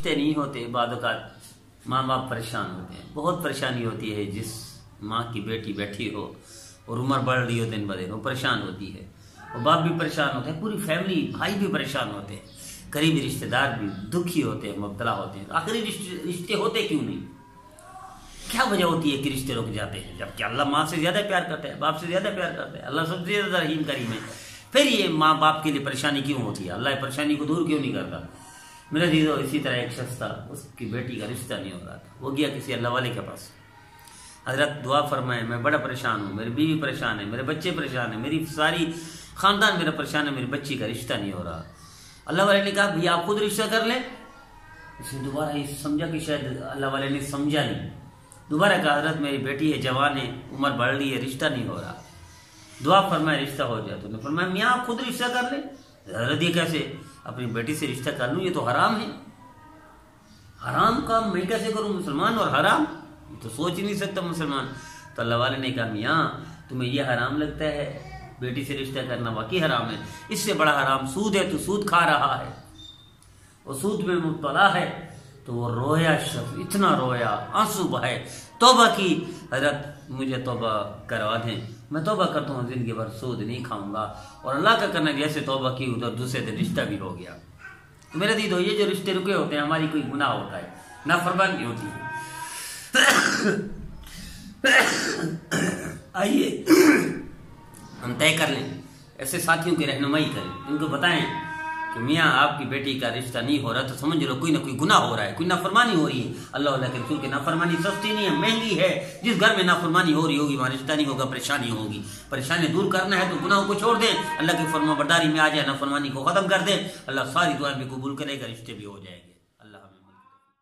रिश्ते नहीं होते, बाद औक़ात माँ बाप परेशान होते हैं। बहुत परेशानी होती है जिस माँ की बेटी बैठी हो और उम्र बढ़ रही हो दिन ब दिन, वो परेशान होती है और बाप भी परेशान होते हैं, पूरी फैमिली भाई भी परेशान होते हैं, करीबी रिश्तेदार भी दुखी होते हैं, मुब्तला होते हैं। आखिरी रिश्ते होते क्यों नहीं? क्या वजह होती है कि रिश्ते रुक जाते हैं? जबकि अल्लाह माँ से ज़्यादा प्यार करता है, बाप से ज़्यादा प्यार करता है, अल्लाह सबसे ज़्यादा रहीम करीम है। फिर ये माँ बाप के लिए परेशानी क्यों होती है? अल्लाह परेशानी को दूर क्यों नहीं करता? मेरा दीदो, इसी तरह एक शख्स था, उसकी बेटी का रिश्ता नहीं हो रहा था। वो गया किसी अल्लाह वाले के पास, हजरत दुआ फरमाए, मैं बड़ा परेशान हूँ, मेरी बीवी परेशान है, मेरे बच्चे परेशान है, मेरी सारी ख़ानदान मेरा परेशान है, मेरी बच्ची का रिश्ता नहीं हो रहा। अल्लाह वाले ने कहा भैया आप खुद रिश्ता कर लें। इसने दोबारा ये समझा कि शायद अल्लाह वाले ने समझा नहीं। दोबारा कहा हजरत मेरी बेटी है, जवान है, उम्र बढ़ रही है, रिश्ता नहीं हो रहा, दुआ फरमाए रिश्ता हो जाए। तो फरमाया मियाँ आप खुद रिश्ता कर ले। हजरत ये कैसे, अपनी बेटी से रिश्ता कर लूँ? ये तो हराम है, हराम काम मैं कैसे करूँ? मुसलमान और हराम, तो सोच ही नहीं सकता मुसलमान। तो अल्लाह वाले ने कहा मियाँ तुम्हें यह हराम लगता है, बेटी से रिश्ता करना वाकई हराम है, इससे बड़ा हराम सूद है, तो सूद खा रहा है, वो सूद में मुब्तला है। तो वो रोया शख्स, इतना रोया, आंसू बहाए, तौबा की, हजरत मुझे तौबा करवा दें, मैं तौबा करता हूँ, जिंदगी भर सूद नहीं खाऊंगा। और अल्लाह का करना, जैसे तौबा की उधर दूसरे दिन रिश्ता भी हो गया। तो मेरे दीदो, ये जो रिश्ते रुके होते हैं, हमारी कोई गुनाह होता है, नाफरमानी होती है। आइए हम तय कर लें, ऐसे साथियों की रहनुमाई करें, उनको बताएं कि मियाँ आपकी बेटी का रिश्ता नहीं हो रहा, तो समझ लो कोई ना कोई गुनाह हो रहा है, कोई नाफरमानी हो रही है। अल्लाह के रसूल की नाफरमानी सस्ती नहीं है, महंगी है। जिस घर में नाफरमानी हो रही होगी वहाँ रिश्ता नहीं होगा, परेशानी होगी। परेशानी दूर करना है तो गुनाहों को छोड़ दें, अल्लाह की फरमाबरदारी में आ जाए, नाफरमानी को खत्म कर दें, अल्लाह सारी दुआएं भी कबूल करेगा, रिश्ते भी हो जाएंगे।